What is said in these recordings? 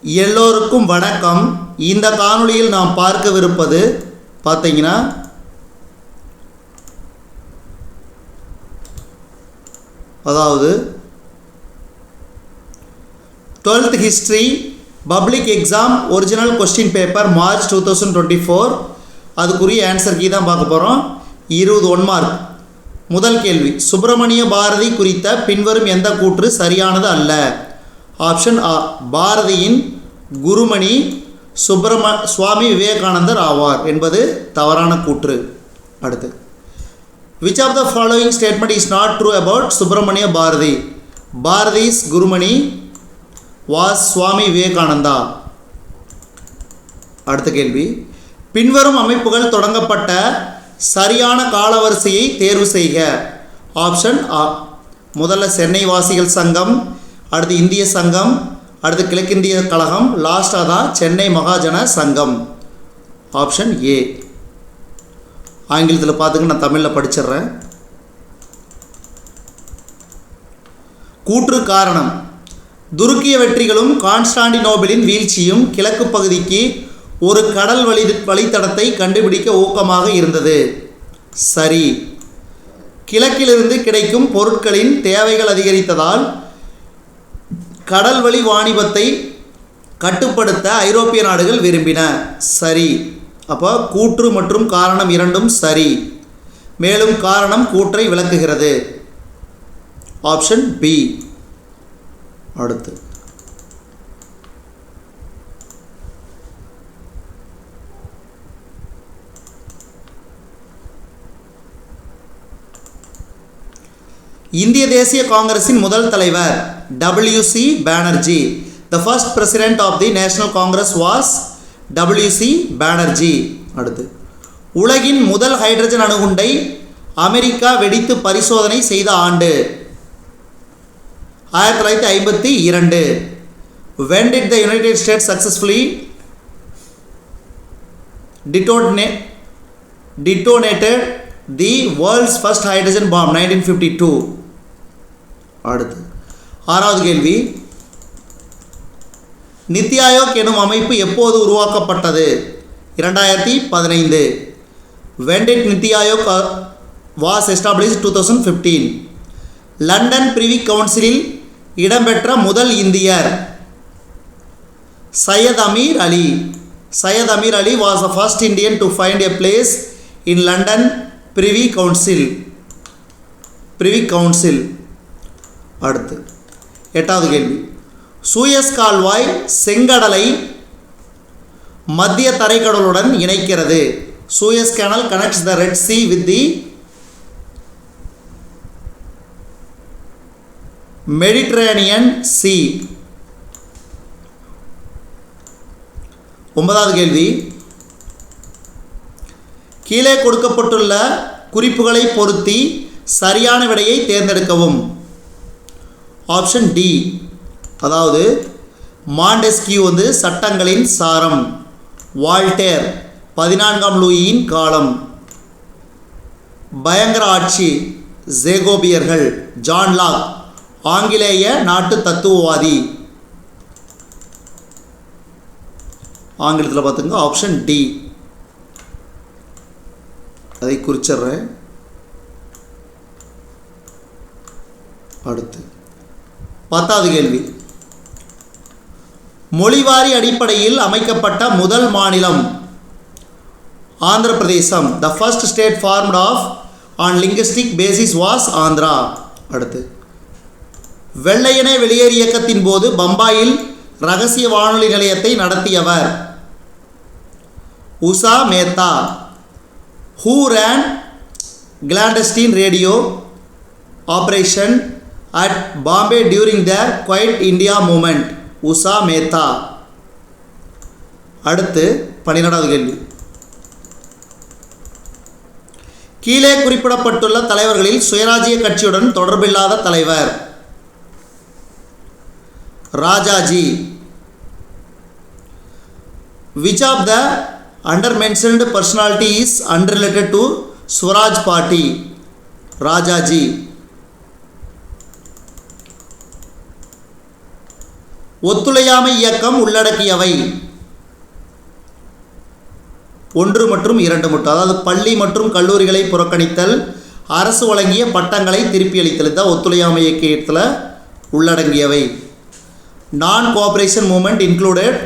எல்லோருக்கும் வணக்கம். இந்த காணொளியில் நாம் பார்க்கவிருப்பது பார்த்தீங்கன்னா அதாவது 12th history public exam original question paper March 2024 அதுக்குரிய ஆன்சர் கீ தான் பார்க்க போகிறோம். 20 1 மார்க். முதல் கேள்வி, சுப்பிரமணிய பாரதி குறித்த பின்வரும் எந்த கூற்று சரியானது அல்ல? ஆப்ஷன் ஆ, பாரதியின் குருமணி சுவாமி விவேகானந்தர் ஆவார் என்பது தவறான கூற்று. அடுத்து, which of the following statement is not true about Subramania Bharati? Bharati's Gurumani was Swami Vivekananda. அடுத்த கேள்வி, பின்வரும் அமைப்புகள் தொடங்கப்பட்ட சரியான காலவரிசையை தேர்வு செய்க. ஆப்ஷன் ஆ, முதல்ல சென்னை வாசிகள் சங்கம், அடுத்து இந்திய சங்கம், அடுத்து கிழக்கிந்திய கழகம், லாஸ்டாக தான் சென்னை மகாஜன சங்கம். Option A. ஆங்கிலத்தில் பார்த்துக்க, நான் தமிழில் படிச்சிடுறேன். கூற்று காரணம், துருக்கிய வெற்றிகளும் கான்ஸ்டாண்டினோபிளின் வீழ்ச்சியும் கிழக்கு பகுதிக்கு ஒரு கடல் வழித்தடத்தை கண்டுபிடிக்க ஊக்கமாக இருந்தது. சரி. கிழக்கிலிருந்து கிடைக்கும் பொருட்களின் தேவைகள் அதிகரித்ததால் கடல் வழி வாணிபத்தை கட்டுப்படுத்த ஐரோப்பிய நாடுகள் விரும்பின. சரி. அப்போ கூற்று மற்றும் காரணம் இரண்டும் சரி. மேலும் காரணம் கூற்றை விளக்குகிறது. Option B. அடுத்து, இந்திய தேசிய காங்கிரசின் முதல் தலைவர் WC Banerjee. The first president of the National Congress was WC Banerjee. அடுத்து, உலகின் முதல் ஹைட்ரஜன் அணுகுண்டை அமெரிக்கா வெடித்து பரிசோதனை செய்த ஆண்டு 1952. When did the United States successfully detonated the world's first hydrogen bomb? 1952. அடுத்து, ஆறாவது கேள்வி, நித்தி ஆயோக் எனும் அமைப்பு எப்போது உருவாக்கப்பட்டது? 2015. When did Niti Aayog was established? 2015. London பிரிவி கவுன்சிலில் இடம்பெற்ற முதல் இந்தியர் சையத் அமீர் அலி. சையத் அமீர் அலி was the first Indian to find a place in London Privy Council. அடுத்து, எட்டாவது கேள்வி, சூயஸ் கால்வாய் செங்கடலை மத்திய தரைக்கடலுடன் இணைக்கிறது. Suez canal connects the red C with the Mediterranean C. ஒன்பதாவது கேள்வி, கீழே கொடுக்கப்பட்டுள்ள குறிப்புகளை பொருத்தி சரியான விடையை தேர்ந்தெடுக்கவும். Option D. அதாவது மாண்டெஸ்கியூ சட்டங்களின் சாரம், வால்டேர் 14ஆம் லூயியின் காலம், பயங்கர ஆட்சி ஜேகோபியர்கள், ஜான் லாக் ஆங்கிலேய நாட்டு தத்துவவாதி. ஆங்கிலத்தில் பார்த்துங்க, ஆப்ஷன் டி. அதை குறிச்சிடுறேன். அடுத்து, 10வது கேள்வி, மொழிவாரி அடிப்படையில் அமைக்கப்பட்ட முதல் மாநிலம் ஆந்திர பிரதேசம். The first state formed on linguistic basis was Andhra. அடுத்து, வெள்ளையனே வெளியேறு இயக்கத்தின் போது பம்பாயில் இரகசிய வானொலி நிலையத்தை நடத்தியவர் Usha Mehta. Who ran clandestine radio operation at Bombay during the Quiet India movement? Usha Mehta. அடுத்து, 12வது கேள்வி, கீழே குறிப்பிடப்பட்டுள்ள தலைவர்களில் சுயராஜ்ய கட்சியுடன் தொடர்பில்லாத தலைவர் Rajaji. Which of the under mentioned personality is unrelated to Swaraj Party? Rajaji. ஒத்துழையாமை இயக்கம் உள்ளடக்கியவை 1 மற்றும் 2 மட்டும். அதாவது பள்ளி மற்றும் கல்லூரிகளை புறக்கணித்தல், அரசு வழங்கிய பட்டங்களை திருப்பி அளித்தல், இதுதான் ஒத்துழையாமை இயக்கத்தில் உள்ளடங்கியவை. Non cooperation movement included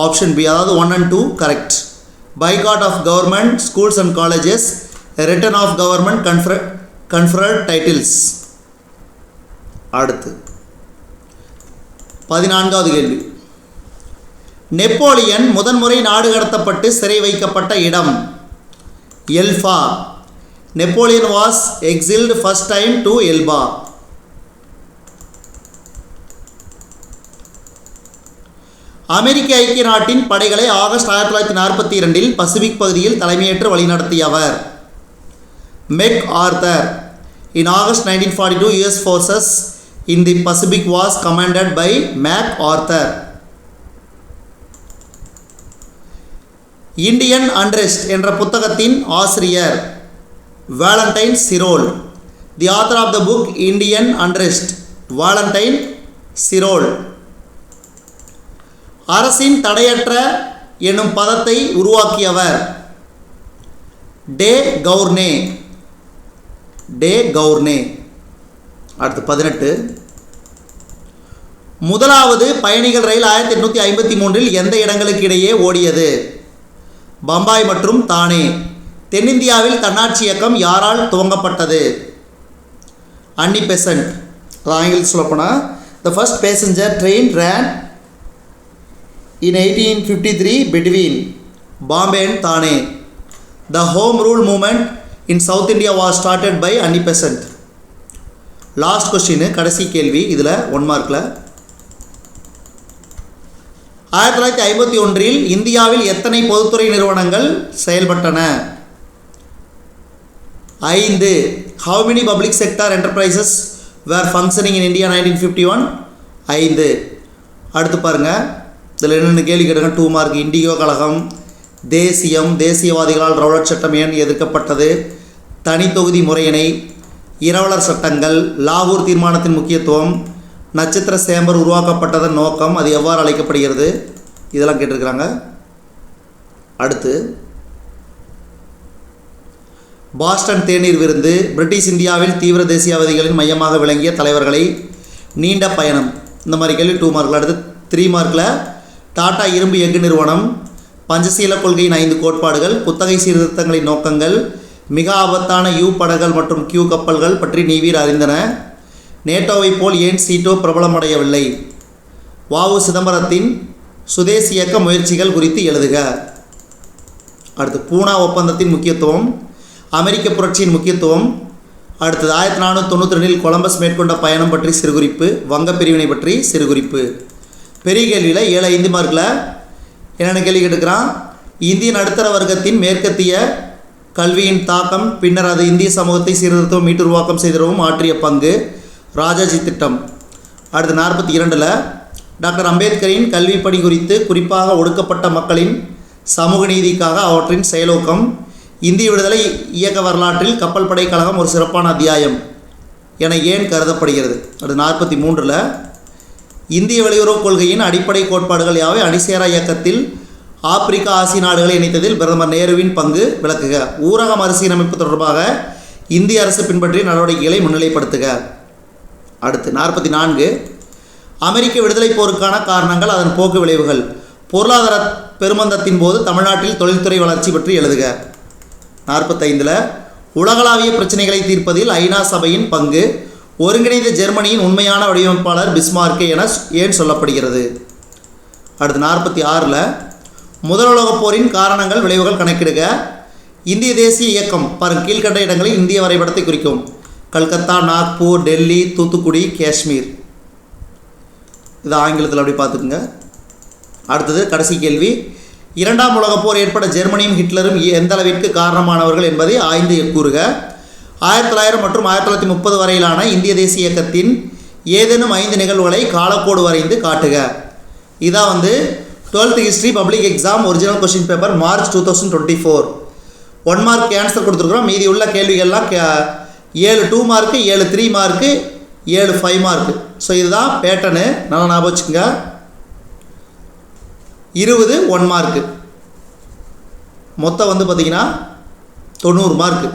option B, அதாவது 1 and 2 correct. Boycott of government schools and colleges, return of government conferred titles. அடுத்து 14வது கேள்வி. நெப்போலியன் முதன்முறை நாடு கடத்தப்பட்டு சிறை வைக்கப்பட்ட இடம் Elba. Napoleon was exiled first time to Elba. அமெரிக்க ஐக்கிய நாட்டின் படைகளை ஆகஸ்ட் 1942 பசிபிக் பகுதியில் தலைமையேற்று வழிநடத்தியவர் MacArthur. In August 1942, US forces in the Pacific was commanded by MacArthur. Indian unrest என்ற புத்தகத்தின் ஆசிரியர் Valentine Chirol. The author of the book Indian unrest Valentine Chirol. அரசின் தடையற்ற என்னும் பதத்தை உருவாக்கியவர் டே கவுர்னே. டே கவுர்னே. அடுத்து 18. முதலாவது பயணிகள் ரயில் 1853 எந்த இடங்களுக்கு இடையே ஓடியது? பம்பாய் மற்றும் தானே. தென்னிந்தியாவில் தன்னாட்சி இயக்கம் யாரால் துவங்கப்பட்டது? அன்னி பெசன்ட். ஆங்கிலத்தில் சொல்லப்போனால் the first passenger train ran in 1853 between Bombay and Thane. The Home Rule movement in South India was started by Annie Besant. Last question, கடைசி கேள்வி. இதில் 1 மார்க்கில் 1951 இந்தியாவில் எத்தனை பொதுத்துறை நிறுவனங்கள் செயல்பட்டன? 5. How many public sector enterprises were functioning in India 1951? 5. அடுத்து பாருங்கள், இதில் என்னென்ன கேள்வி கேட்டுங்க. 2 மார்க். இண்டிகோ கழகம், தேசியம், தேசியவாதிகளால் ரவுலட் சட்டம் ஏன் எதிர்க்கப்பட்டது, தனி தொகுதி முறையினை, இரவலர் சட்டங்கள், லாகூர் தீர்மானத்தின் முக்கியத்துவம், நட்சத்திர சேம்பர் உருவாக்கப்பட்டதன் நோக்கம், அது எவ்வாறு அழைக்கப்படுகிறது, இதெல்லாம் கேட்டிருக்கிறாங்க. அடுத்து பாஸ்டன் தேநீர் விருந்து, பிரிட்டிஷ் இந்தியாவில் தீவிர தேசியவாதிகளின் மையமாக விளங்கிய தலைவர்களை, நீண்ட பயணம், இந்த மாதிரி கேள்வி 2 மார்க்கில். அடுத்து 3 மார்க்கில் டாடா இரும்பு எஃகு நிறுவனம், பஞ்சசீல கொள்கையின் 5 கோட்பாடுகள், குத்தகை சீர்திருத்தங்களின் நோக்கங்கள், மிக ஆபத்தான யூ படகுகள் மற்றும் கியூ கப்பல்கள் பற்றி நீவீர் அறிந்தன, நேட்டோவை போல் ஏன் சீட்டோ பிரபலமடையவில்லை, வாவு சிதம்பரத்தின் சுதேசி இயக்க முயற்சிகள் குறித்து எழுதுக. அடுத்து பூனா ஒப்பந்தத்தின் முக்கியத்துவம், அமெரிக்க புரட்சியின் முக்கியத்துவம். அடுத்தது 1492 கொலம்பஸ் மேற்கொண்ட பயணம் பற்றி சிறுகுறிப்பு, வங்க பிரிவினை பற்றி சிறுகுறிப்பு. பெரிய கேள்வியில் 7-5 மார்க்கில் என்னென்ன கேள்வி கேட்டுக்கிறான்? இந்திய நடுத்தர வர்க்கத்தின் மேற்கத்திய கல்வியின் தாக்கம், பின்னர் அது இந்திய சமூகத்தை சீர்திருத்தம் மீட்டுருவாக்கம் செய்திடவும் ஆற்றிய பங்கு, ராஜாஜி திட்டம். அடுத்து 42 டாக்டர் அம்பேத்கரின் கல்வி பணி குறித்து, குறிப்பாக ஒடுக்கப்பட்ட மக்களின் சமூக நீதிக்காக அவற்றின் செயலோக்கம், இந்திய விடுதலை இயக்க வரலாற்றில் கப்பல் படை கழகம் ஒரு சிறப்பான அத்தியாயம் என ஏன் கருதப்படுகிறது. அடுத்து 43 இந்திய வெளியுறவு கொள்கையின் அடிப்படை கோட்பாடுகள் யாவை, அணிசேரா இயக்கத்தில் ஆப்பிரிக்கா ஆசிய நாடுகளை இணைத்ததில் பிரதமர் நேருவின் பங்கு விளக்குக, ஊரக மறுசீரமைப்பு தொடர்பாக இந்திய அரசு பின்பற்றிய நடவடிக்கைகளை முன்னிலைப்படுத்துக. அடுத்து 44 அமெரிக்க விடுதலை போருக்கான காரணங்கள், அதன் போக்கு விளைவுகள், பொருளாதார பெருமந்தத்தின் போது தமிழ்நாட்டில் தொழில்துறை வளர்ச்சி பற்றி எழுதுக. 45 உலகளாவிய பிரச்சனைகளை தீர்ப்பதில் ஐநா சபையின் பங்கு, ஒருங்கிணைந்த ஜெர்மனியின் உண்மையான வடிவமைப்பாளர் பிஸ்மார்க் என ஏன் சொல்லப்படுகிறது. அடுத்து 46 முதல் உலகப் போரின் காரணங்கள் விளைவுகள் கணக்கிடுக. இந்திய தேசிய இயக்கம் பாருங்கள், கீழ்கண்ட இடங்களில் இந்திய வரைபடத்தை குறிக்கும், கல்கத்தா, நாக்பூர், டெல்லி, தூத்துக்குடி, காஷ்மீர். இது ஆங்கிலத்தில் அப்படி பார்த்துக்குங்க. அடுத்தது கடைசி கேள்வி, 2ஆம் உலகப் போர் ஏற்பட ஜெர்மனியும் ஹிட்லரும் எந்த அளவிற்கு காரணமானவர்கள் என்பதை ஆய்ந்து கூறுக. 1900 மற்றும் 1930 வரையிலான இந்திய தேசிய இயக்கத்தின் ஏதேனும் 5 நிகழ்வுகளை காலக்கோடு வரைந்து காட்டுக. இதான் 12th history public exam original question paper March 2024. 1 mark answer கொடுத்துருக்குறோம். மீதி உள்ள கேள்விகள்லாம் 7 2 மார்க்கு, 7 3 மார்க்கு, 7 5 மார்க்கு. ஸோ இதுதான் பேட்டர்னு, நல்லா ஞாபகம் வச்சுக்கோங்க. 20 1 மார்க்கு, மொத்தம் வந்து பார்த்திங்கன்னா 90 மார்க்கு.